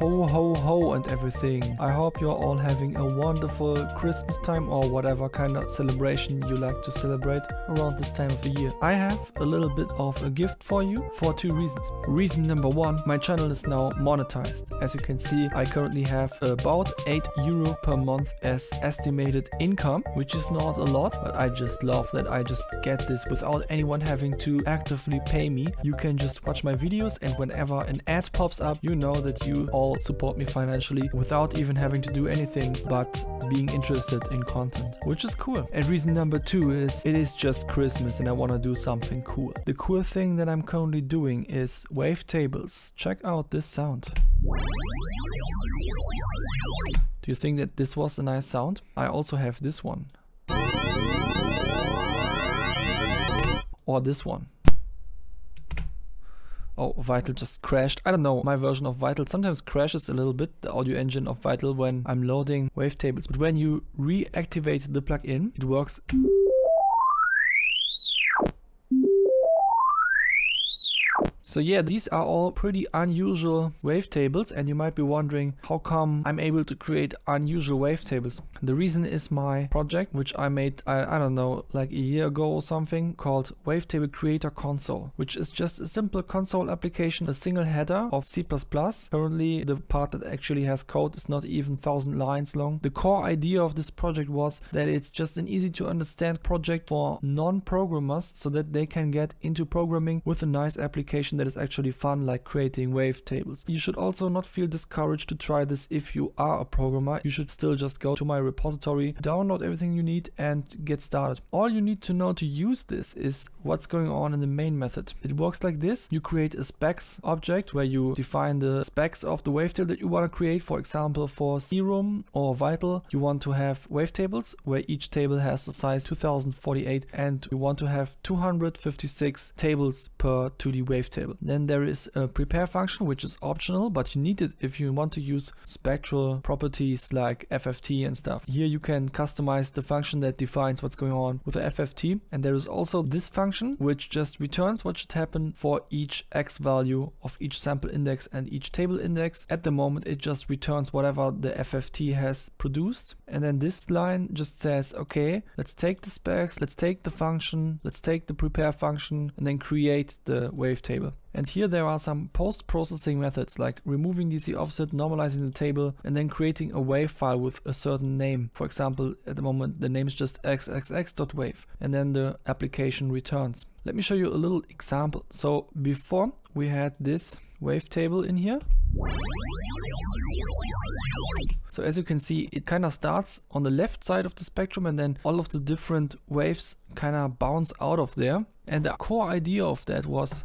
Ho ho ho and everything. I hope you're all having a wonderful Christmas time or whatever kind of celebration you like to celebrate around this time of the year. I have a little bit of a gift for you for 2 reasons. Reason number 1, my channel is now monetized. As you can see, I currently have about €8 per month as estimated income, which is not a lot, but I just love that I just get this without anyone having to actively pay me. You can just watch my videos, and whenever an ad pops up, you know that you all support me financially without even having to do anything but being interested in content, which is cool. And reason number 2 is it is just Christmas and I want to do something cool. The cool thing that I'm currently doing is Wavetables. Check out this sound. Do you think that this was a nice sound? I also have this one. Or this one. Oh, Vital just crashed. I don't know, my version of Vital sometimes crashes a little bit, the audio engine of Vital, when I'm loading Wavetables. But when you reactivate the plugin, it works. So yeah, these are all pretty unusual wavetables, and you might be wondering how come I'm able to create unusual wavetables. The reason is my project, which I made, I don't know, like a year ago or something, called Wavetable Creator Console, which is just a simple console application, a single header of C++. Currently, the part that actually has code is not even 1000 lines long. The core idea of this project was that it's just an easy to understand project for non-programmers so that they can get into programming with a nice application that is actually fun, like creating wavetables. You should also not feel discouraged to try this if you are a programmer. You should still just go to my repository, download everything you need and get started. All you need to know to use this is what's going on in the main method. It works like this. You create a specs object where you define the specs of the wavetable that you want to create. For example, for Serum or Vital, you want to have wavetables where each table has the size 2048 and you want to have 256 tables per 2D wavetable. Then there is a prepare function, which is optional, but you need it if you want to use spectral properties like FFT and stuff. Here you can customize the function that defines what's going on with the FFT. And there is also this function, which just returns what should happen for each X value of each sample index and each table index. At the moment, it just returns whatever the FFT has produced. And then this line just says, okay, let's take the specs, let's take the function, let's take the prepare function, and then create the wavetable. And here there are some post-processing methods like removing DC offset, normalizing the table, and then creating a wave file with a certain name. For example, at the moment the name is just xxx.wave, and then the application returns. Let me show you a little example. So before we had this wavetable in here. So as you can see, it kind of starts on the left side of the spectrum and then all of the different waves kind of bounce out of there. And the core idea of that was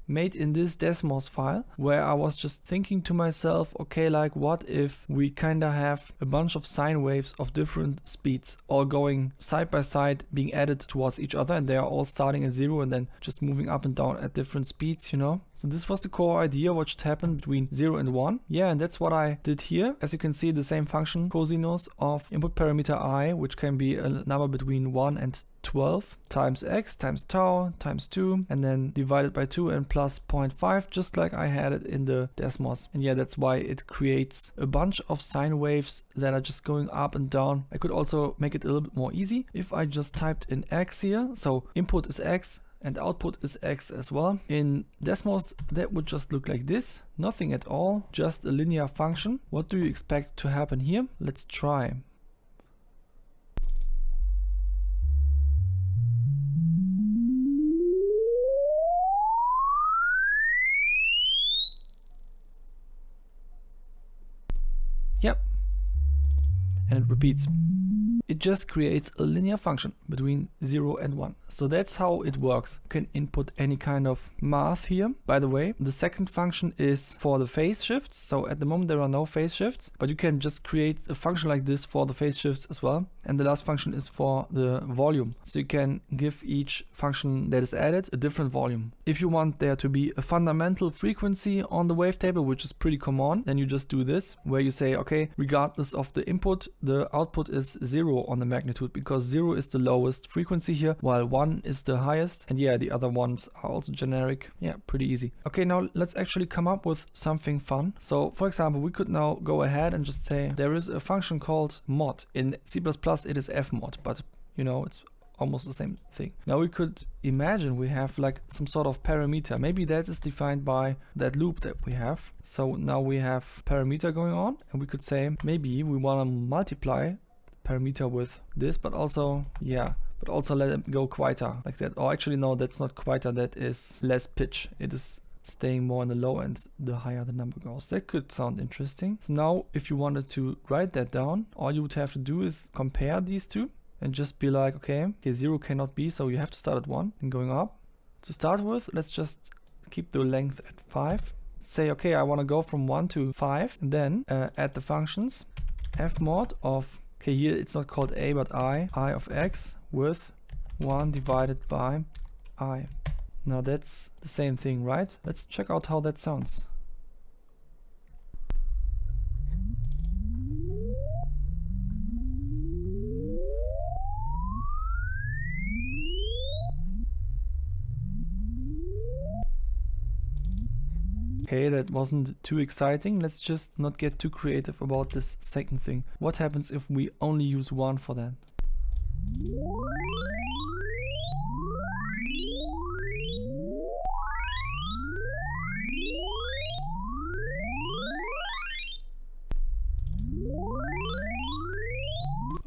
made in this Desmos file, where I was just thinking to myself, okay, like what if we kind of have a bunch of sine waves of different speeds all going side by side, being added towards each other, and they are all starting at 0 and then just moving up and down at different speeds, you know? So this was the core idea, what should happen between 0 and 1. Yeah, and that's what I did here. As you can see, the same function, cosinus of input parameter I, which can be a number between 1 and 12 times x times tau times 2 and then divided by 2 and plus 0.5, just like I had it in the Desmos. And yeah, that's why it creates a bunch of sine waves that are just going up and down. I could also make it a little bit more easy if I just typed in x here. So input is x and output is x as well. In Desmos, that would just look like this. Nothing at all, just a linear function. What do you expect to happen here? Let's try. Yep, and it repeats. It just creates a linear function between 0 and 1. So that's how it works. You can input any kind of math here. By the way, the second function is for the phase shifts. So at the moment there are no phase shifts, but you can just create a function like this for the phase shifts as well. And the last function is for the volume. So you can give each function that is added a different volume. If you want there to be a fundamental frequency on the wavetable, which is pretty common, then you just do this, where you say, okay, regardless of the input, the output is 0. 0 on the magnitude, because 0 is the lowest frequency here, while 1 is the highest. And yeah, the other ones are also generic. Yeah, pretty easy. Okay, now let's actually come up with something fun. So for example, we could now go ahead and just say there is a function called mod. In C++ it is fmod, but you know, it's almost the same thing. Now we could imagine we have like some sort of parameter. Maybe that is defined by that loop that we have. So now we have parameter going on, and we could say maybe we want to multiply parameter with this, but also, yeah, but also let it go quieter like that. Or actually, no, that's not quieter, that is less pitch. It is staying more on the low end the higher the number goes. That could sound interesting. So now if you wanted to write that down, all you would have to do is compare these two and just be like, okay, 0 cannot be, so you have to start at 1 and going up. To start with, let's just keep the length at 5. Say, okay, I want to go from 1 to 5, and then add the functions fmod of, okay, here it's not called a, but I of x with 1 divided by I. Now that's the same thing, right? Let's check out how that sounds. Okay, that wasn't too exciting. Let's just not get too creative about this second thing. What happens if we only use 1 for that?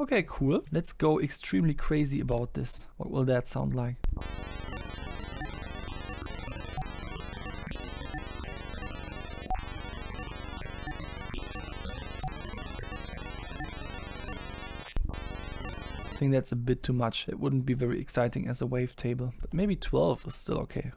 Okay, cool. Let's go extremely crazy about this. What will that sound like? I think that's a bit too much. It wouldn't be very exciting as a wavetable, but maybe 12 is still okay.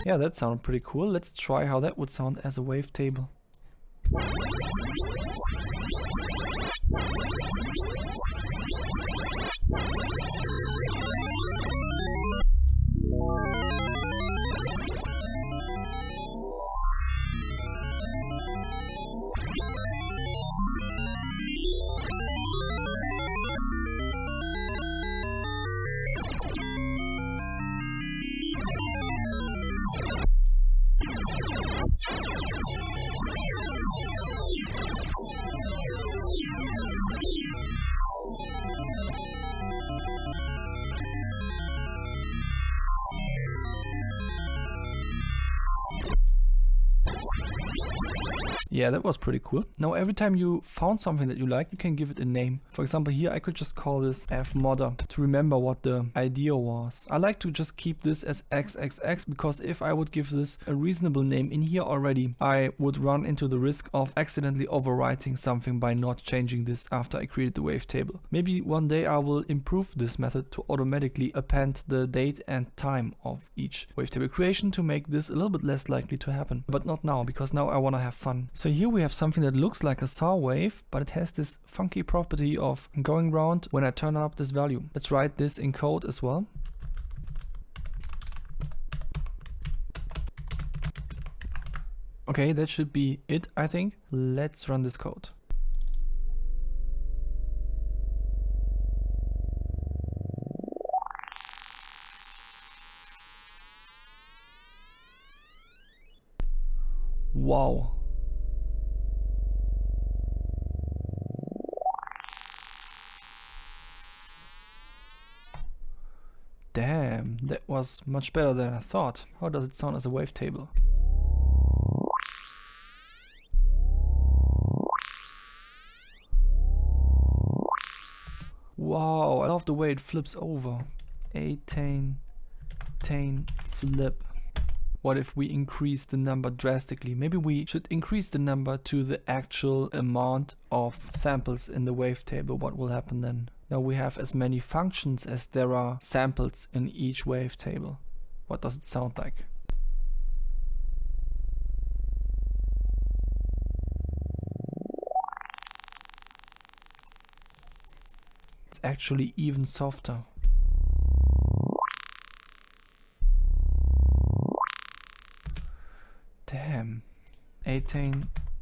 Yeah, that sounded pretty cool. Let's try how that would sound as a wavetable. Yeah, that was pretty cool. Now every time you found something that you like, you can give it a name. For example, here I could just call this fmodder to remember what the idea was. I like to just keep this as xxx, because if I would give this a reasonable name in here already, I would run into the risk of accidentally overwriting something by not changing this after I created the wavetable. Maybe one day I will improve this method to automatically append the date and time of each wavetable creation to make this a little bit less likely to happen. But not now, because now I want to have fun. So here we have something that looks like a saw wave, but it has this funky property of going round when I turn up this value. Let's write this in code as well. Okay, that should be it, I think. Let's run this code. Wow. Damn, that was much better than I thought. How does it sound as a wavetable? Wow, I love the way it flips over. Tane flip. What if we increase the number drastically? Maybe we should increase the number to the actual amount of samples in the wavetable. What will happen then? Now we have as many functions as there are samples in each wavetable. What does it sound like? It's actually even softer.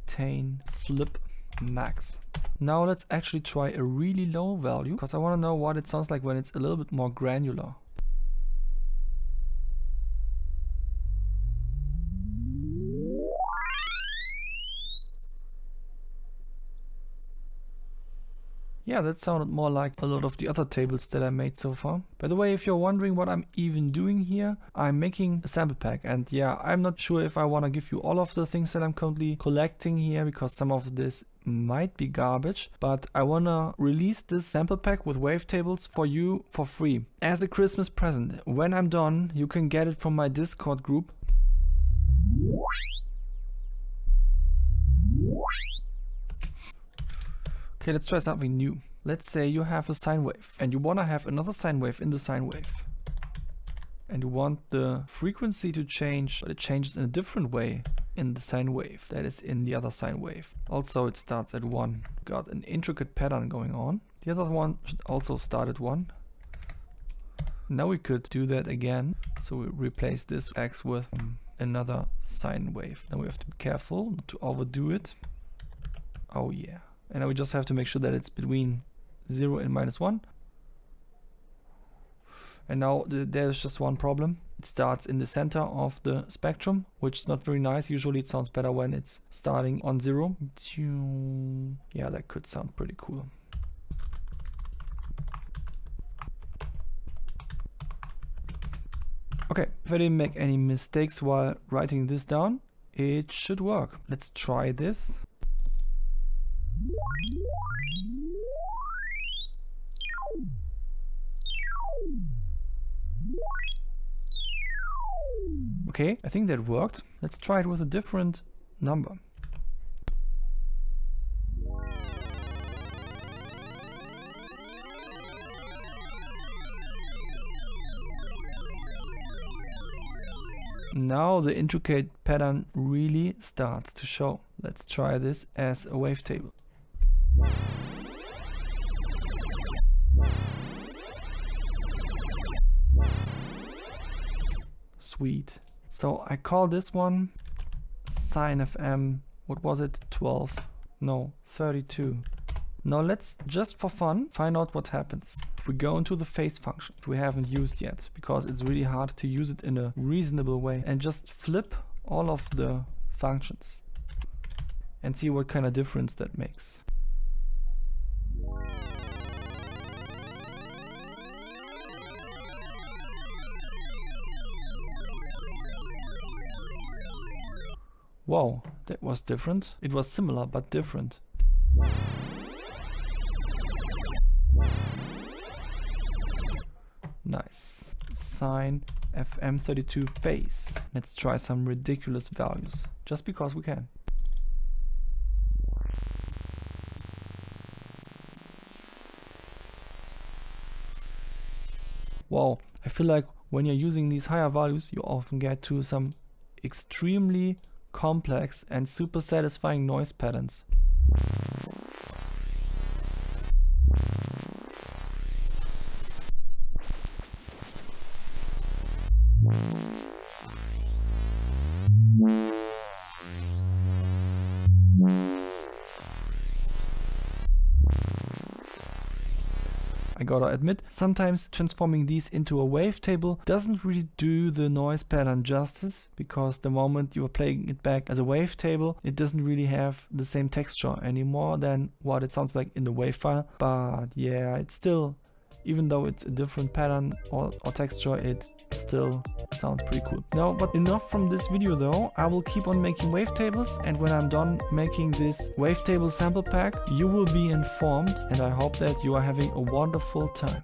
tane flip max. Now let's actually try a really low value, because I want to know what it sounds like when it's a little bit more granular. Yeah, that sounded more like a lot of the other tables that I made so far. By the way, if you're wondering what I'm even doing here, I'm making a sample pack. And yeah, I'm not sure if I want to give you all of the things that I'm currently collecting here, because some of this might be garbage. But I want to release this sample pack with wavetables for you for free as a Christmas present. When I'm done, you can get it from my Discord group. Okay, let's try something new. Let's say you have a sine wave and you want to have another sine wave in the sine wave. And you want the frequency to change, but it changes in a different way in the sine wave that is in the other sine wave. Also, it starts at 1. Got an intricate pattern going on. The other one should also start at 1. Now we could do that again. So we replace this X with another sine wave. Now we have to be careful not to overdo it. Oh yeah. And now we just have to make sure that it's between 0 and -1. And now there's just one problem. It starts in the center of the spectrum, which is not very nice. Usually it sounds better when it's starting on 0. Yeah, that could sound pretty cool. Okay, if I didn't make any mistakes while writing this down, it should work. Let's try this. Okay, I think that worked. Let's try it with a different number. Now the intricate pattern really starts to show. Let's try this as a wavetable. Sweet. So I call this one sine FM, what was it, 12? No, 32. Now let's, just for fun, find out what happens if we go into the phase function, which we haven't used yet, because it's really hard to use it in a reasonable way, and just flip all of the functions and see what kind of difference that makes. Wow, that was different. It was similar but different. Nice. Sine FM 32 phase. Let's try some ridiculous values, just because we can. Wow, I feel like when you're using these higher values, you often get to some extremely complex and super satisfying noise patterns. I gotta admit, sometimes transforming these into a wavetable doesn't really do the noise pattern justice, because the moment you are playing it back as a wavetable, it doesn't really have the same texture anymore than what it sounds like in the wave file. But yeah, it's still, even though it's a different pattern or texture, it still sounds pretty cool. Now, but enough from this video though. I will keep on making wavetables, and when I'm done making this wavetable sample pack, you will be informed, and I hope that you are having a wonderful time.